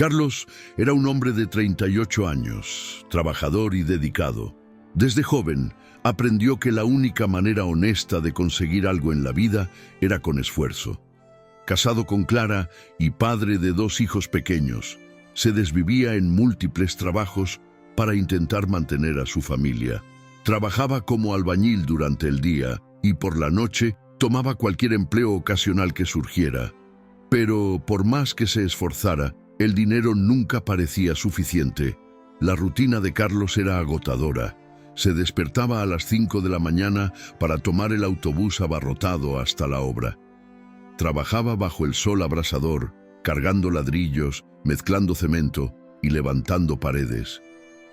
Carlos era un hombre de 38 años, trabajador y dedicado. Desde joven, aprendió que la única manera honesta de conseguir algo en la vida era con esfuerzo. Casado con Clara y padre de 2 hijos pequeños, se desvivía en múltiples trabajos para intentar mantener a su familia. Trabajaba como albañil durante el día y por la noche tomaba cualquier empleo ocasional que surgiera. Pero por más que se esforzara, el dinero nunca parecía suficiente. La rutina de Carlos era agotadora. Se despertaba a las 5 de la mañana para tomar el autobús abarrotado hasta la obra. Trabajaba bajo el sol abrasador, cargando ladrillos, mezclando cemento y levantando paredes.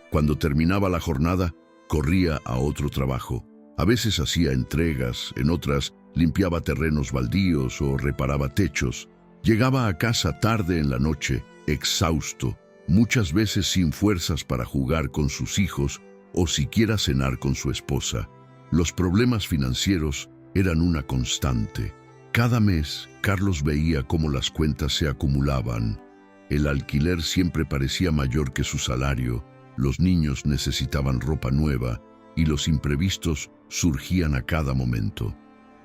Cuando terminaba la jornada, corría a otro trabajo. A veces hacía entregas, en otras limpiaba terrenos baldíos o reparaba techos. Llegaba a casa tarde en la noche, exhausto, muchas veces sin fuerzas para jugar con sus hijos o siquiera cenar con su esposa. Los problemas financieros eran una constante. Cada mes, Carlos veía cómo las cuentas se acumulaban. El alquiler siempre parecía mayor que su salario, los niños necesitaban ropa nueva y los imprevistos surgían a cada momento.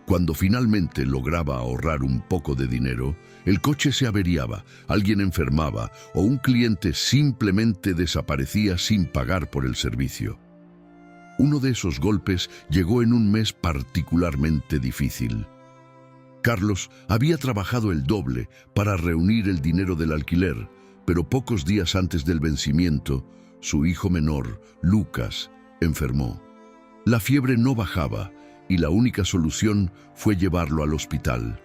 Cuando finalmente lograba ahorrar un poco de dinero, el coche se averiaba, alguien enfermaba o un cliente simplemente desaparecía sin pagar por el servicio. Uno de esos golpes llegó en un mes particularmente difícil. Carlos había trabajado el doble para reunir el dinero del alquiler, pero pocos días antes del vencimiento, su hijo menor, Lucas, enfermó. La fiebre no bajaba y la única solución fue llevarlo al hospital.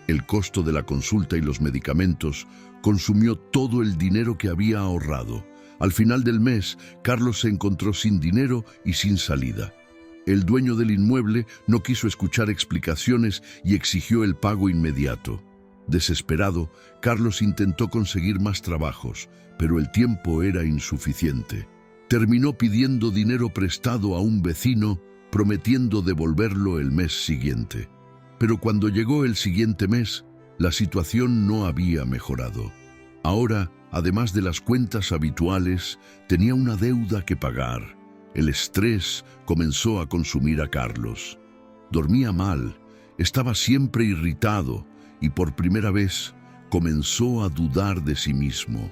El costo de la consulta y los medicamentos consumió todo el dinero que había ahorrado. Al final del mes, Carlos se encontró sin dinero y sin salida. El dueño del inmueble no quiso escuchar explicaciones y exigió el pago inmediato. Desesperado, Carlos intentó conseguir más trabajos, pero el tiempo era insuficiente. Terminó pidiendo dinero prestado a un vecino, prometiendo devolverlo el mes siguiente. Pero cuando llegó el siguiente mes, la situación no había mejorado. Ahora, además de las cuentas habituales, tenía una deuda que pagar. El estrés comenzó a consumir a Carlos. Dormía mal, estaba siempre irritado y por primera vez comenzó a dudar de sí mismo.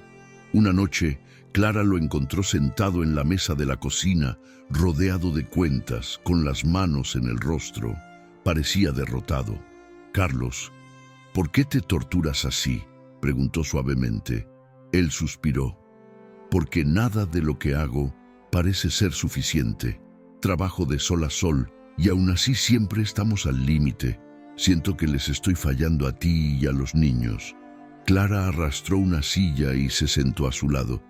Una noche, Clara lo encontró sentado en la mesa de la cocina, rodeado de cuentas, con las manos en el rostro. Parecía derrotado. «Carlos, ¿por qué te torturas así?», preguntó suavemente. Él suspiró. «Porque nada de lo que hago parece ser suficiente. Trabajo de sol a sol y aún así siempre estamos al límite. Siento que les estoy fallando a ti y a los niños». Clara arrastró una silla y se sentó a su lado.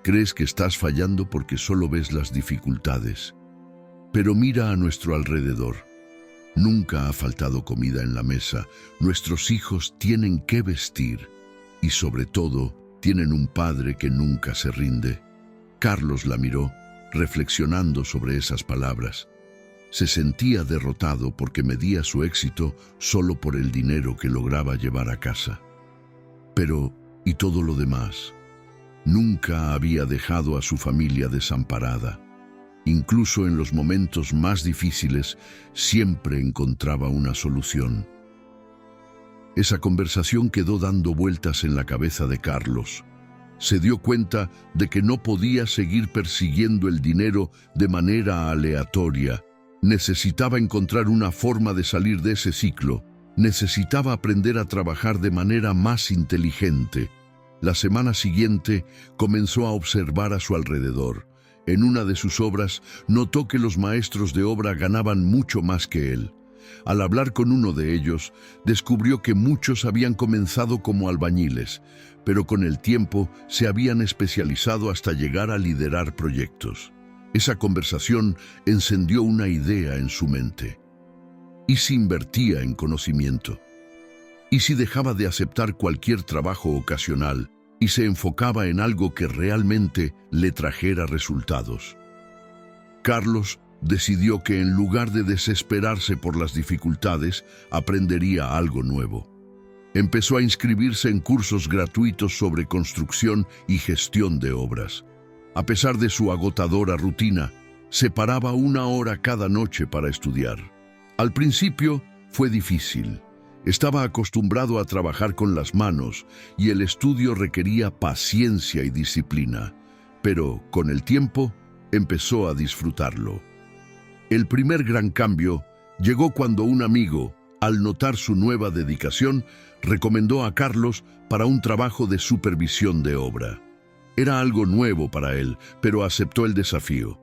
«Crees que estás fallando porque solo ves las dificultades. Pero mira a nuestro alrededor. Nunca ha faltado comida en la mesa. Nuestros hijos tienen que vestir. Y sobre todo, tienen un padre que nunca se rinde». Carlos la miró, reflexionando sobre esas palabras. Se sentía derrotado porque medía su éxito solo por el dinero que lograba llevar a casa. Pero, ¿y todo lo demás? Nunca había dejado a su familia desamparada. Incluso en los momentos más difíciles, siempre encontraba una solución. Esa conversación quedó dando vueltas en la cabeza de Carlos. Se dio cuenta de que no podía seguir persiguiendo el dinero de manera aleatoria. Necesitaba encontrar una forma de salir de ese ciclo. Necesitaba aprender a trabajar de manera más inteligente. La semana siguiente comenzó a observar a su alrededor. En una de sus obras notó que los maestros de obra ganaban mucho más que él. Al hablar con uno de ellos, descubrió que muchos habían comenzado como albañiles, pero con el tiempo se habían especializado hasta llegar a liderar proyectos. Esa conversación encendió una idea en su mente. ¿Y si invertía en conocimiento? ¿Y si dejaba de aceptar cualquier trabajo ocasional y se enfocaba en algo que realmente le trajera resultados? Carlos decidió que en lugar de desesperarse por las dificultades, aprendería algo nuevo. Empezó a inscribirse en cursos gratuitos sobre construcción y gestión de obras. A pesar de su agotadora rutina, separaba 1 hora cada noche para estudiar. Al principio fue difícil. Estaba acostumbrado a trabajar con las manos y el estudio requería paciencia y disciplina, pero con el tiempo empezó a disfrutarlo. El primer gran cambio llegó cuando un amigo, al notar su nueva dedicación, recomendó a Carlos para un trabajo de supervisión de obra. Era algo nuevo para él, pero aceptó el desafío.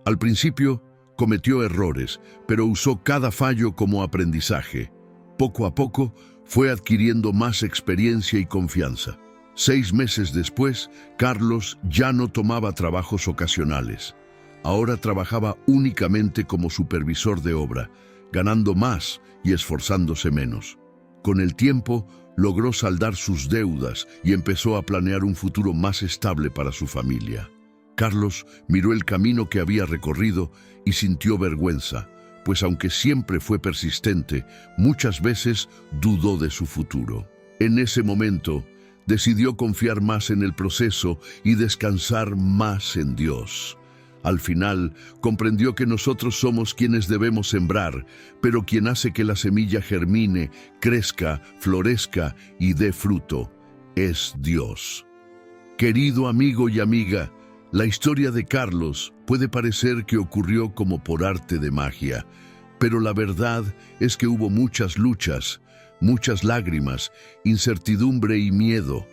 Al principio, cometió errores, pero usó cada fallo como aprendizaje. Poco a poco, fue adquiriendo más experiencia y confianza. 6 meses después, Carlos ya no tomaba trabajos ocasionales. Ahora trabajaba únicamente como supervisor de obra, ganando más y esforzándose menos. Con el tiempo, logró saldar sus deudas y empezó a planear un futuro más estable para su familia. Carlos miró el camino que había recorrido y sintió vergüenza, pues aunque siempre fue persistente, muchas veces dudó de su futuro. En ese momento, decidió confiar más en el proceso y descansar más en Dios. Al final, comprendió que nosotros somos quienes debemos sembrar, pero quien hace que la semilla germine, crezca, florezca y dé fruto es Dios. Querido amigo y amiga, la historia de Carlos puede parecer que ocurrió como por arte de magia, pero la verdad es que hubo muchas luchas, muchas lágrimas, incertidumbre y miedo.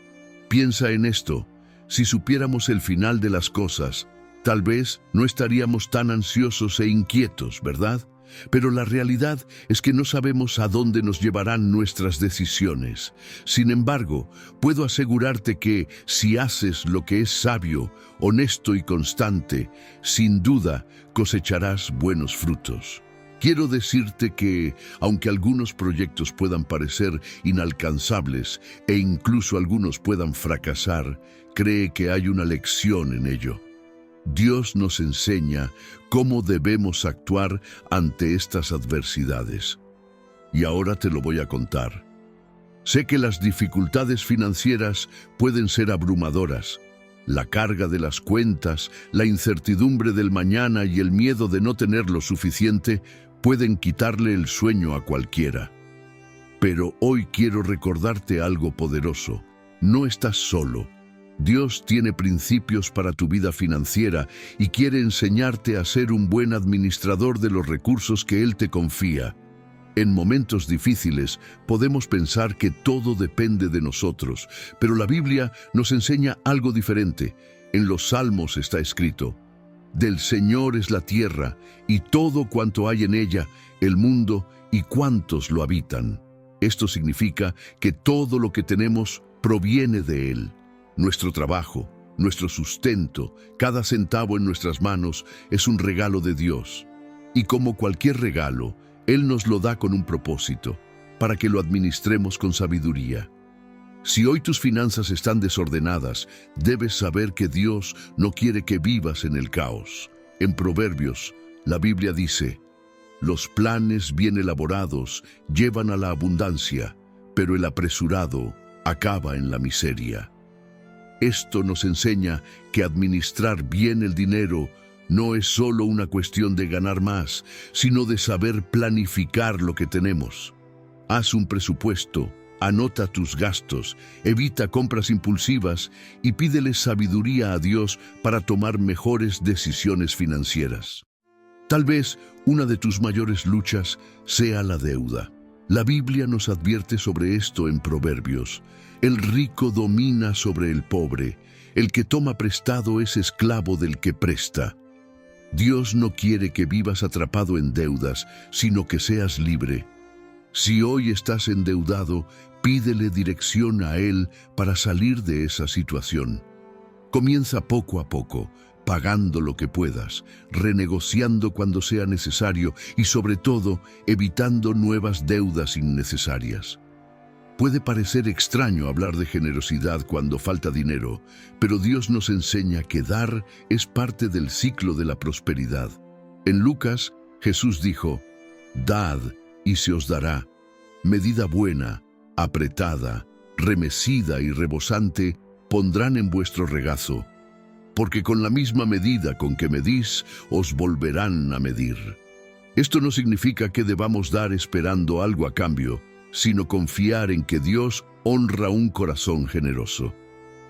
Piensa en esto: si supiéramos el final de las cosas, tal vez no estaríamos tan ansiosos e inquietos, ¿verdad? Pero la realidad es que no sabemos a dónde nos llevarán nuestras decisiones. Sin embargo, puedo asegurarte que si haces lo que es sabio, honesto y constante, sin duda cosecharás buenos frutos. Quiero decirte que, aunque algunos proyectos puedan parecer inalcanzables e incluso algunos puedan fracasar, cree que hay una lección en ello. Dios nos enseña cómo debemos actuar ante estas adversidades. Y ahora te lo voy a contar. Sé que las dificultades financieras pueden ser abrumadoras. La carga de las cuentas, la incertidumbre del mañana y el miedo de no tener lo suficiente pueden quitarle el sueño a cualquiera. Pero hoy quiero recordarte algo poderoso. No estás solo. Dios tiene principios para tu vida financiera y quiere enseñarte a ser un buen administrador de los recursos que Él te confía. En momentos difíciles podemos pensar que todo depende de nosotros, pero la Biblia nos enseña algo diferente. En los Salmos está escrito: «Del Señor es la tierra y todo cuanto hay en ella, el mundo y cuantos lo habitan». Esto significa que todo lo que tenemos proviene de Él. Nuestro trabajo, nuestro sustento, cada centavo en nuestras manos es un regalo de Dios. Y como cualquier regalo, Él nos lo da con un propósito, para que lo administremos con sabiduría. Si hoy tus finanzas están desordenadas, debes saber que Dios no quiere que vivas en el caos. En Proverbios, la Biblia dice: «Los planes bien elaborados llevan a la abundancia, pero el apresurado acaba en la miseria». Esto nos enseña que administrar bien el dinero no es solo una cuestión de ganar más, sino de saber planificar lo que tenemos. Haz un presupuesto, anota tus gastos, evita compras impulsivas y pídele sabiduría a Dios para tomar mejores decisiones financieras. Tal vez una de tus mayores luchas sea la deuda. La Biblia nos advierte sobre esto en Proverbios. El rico domina sobre el pobre. El que toma prestado es esclavo del que presta. Dios no quiere que vivas atrapado en deudas, sino que seas libre. Si hoy estás endeudado, pídele dirección a Él para salir de esa situación. Comienza poco a poco, pagando lo que puedas, renegociando cuando sea necesario y sobre todo evitando nuevas deudas innecesarias. Puede parecer extraño hablar de generosidad cuando falta dinero, pero Dios nos enseña que dar es parte del ciclo de la prosperidad. En Lucas, Jesús dijo: «Dad y se os dará, medida buena, apretada, remecida y rebosante, pondrán en vuestro regazo, porque con la misma medida con que medís, os volverán a medir. Esto no significa que debamos dar esperando algo a cambio, sino confiar en que Dios honra un corazón generoso.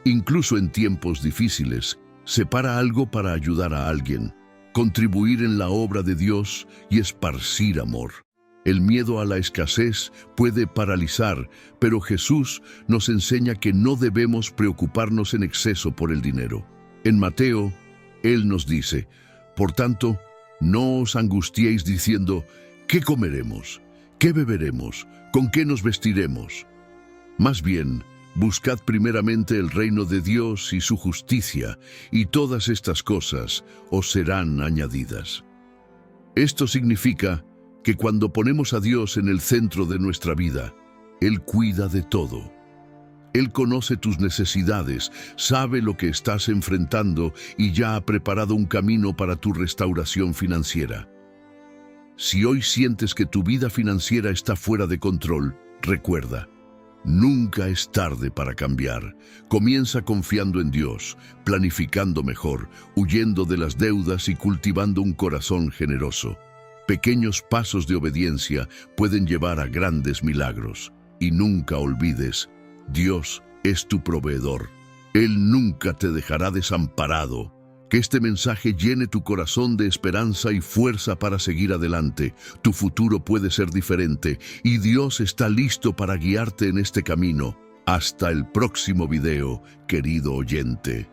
Incluso en tiempos difíciles, separa algo para ayudar a alguien, contribuir en la obra de Dios y esparcir amor. El miedo a la escasez puede paralizar, pero Jesús nos enseña que no debemos preocuparnos en exceso por el dinero. En Mateo, Él nos dice, por tanto, no os angustiéis diciendo, ¿qué comeremos? ¿Qué beberemos? ¿Con qué nos vestiremos? Más bien, buscad primeramente el reino de Dios y su justicia, y todas estas cosas os serán añadidas. Esto significa que cuando ponemos a Dios en el centro de nuestra vida, Él cuida de todo. Él conoce tus necesidades, sabe lo que estás enfrentando y ya ha preparado un camino para tu restauración financiera. Si hoy sientes que tu vida financiera está fuera de control, recuerda, nunca es tarde para cambiar. Comienza confiando en Dios, planificando mejor, huyendo de las deudas y cultivando un corazón generoso. Pequeños pasos de obediencia pueden llevar a grandes milagros. Y nunca olvides, Dios es tu proveedor. Él nunca te dejará desamparado. Que este mensaje llene tu corazón de esperanza y fuerza para seguir adelante. Tu futuro puede ser diferente y Dios está listo para guiarte en este camino. Hasta el próximo video, querido oyente.